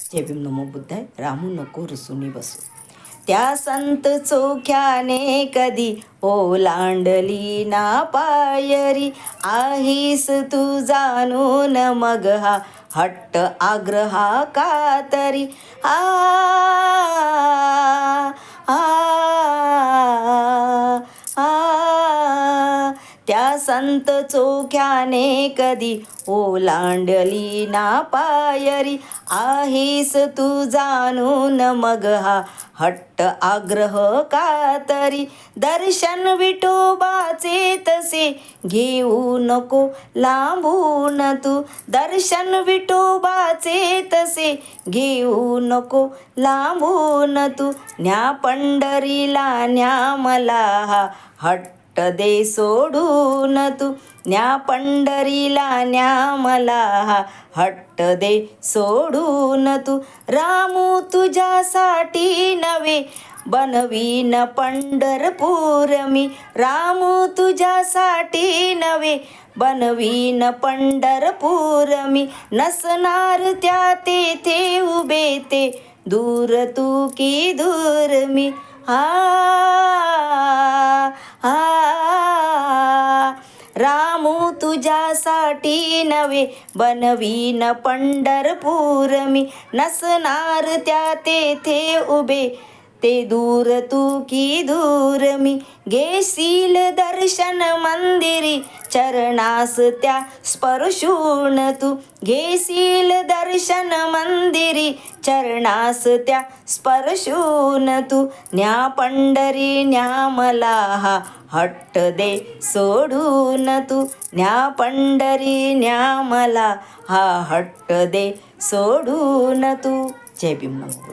जय भीम नमो बुद्धाय. राहू नको रुसूनी बसू. त्या संत चोख्याने कधी ओलांडली ना पायरी. आहेस तू जाणून मग हा हट्ट आग्रहा कातरी. आ आ आ त्या संत चोख्याने कधी ओलांडली ना पायरी. आहेस तू जाणून मग हा हट्ट आग्रह कातरी. दर्शन विठोबाचे तसे घेऊ नको लांबून तू. दर्शन विठोबाचे तसे घेऊ नको लांबून तू. न्या पंढरीला न्या मला हा हट्ट दे सोडून तू. न्या पंढरीला न्या मला हा हट्ट दे सोडून तू. रामू तुझ्यासाठी नवे बनवीन पंढरपूर मी. रामू तुझ्यासाठी नवे बनवीन पंढरपूर मी. नसणार त्या तेथे उभे ते दूर तू की दूर मी. रामू तुझ्यासाठी नवे बनवीन पंढरपूर मी. नसणार त्या तेथे उभे ते दूर तू की दूर मी. घेशील दर्शन मंदिरी चरणास त्या स्पर्शून तू. घेशील दर्शन मंदिरी चरणास त्या स्पर्शून तू. न्या पंढरी न्या मला हा हट्ट दे सोडून तू. न्या पंढरी न्या मला हा हट्ट दे सोडून तू. जय भीम नमो.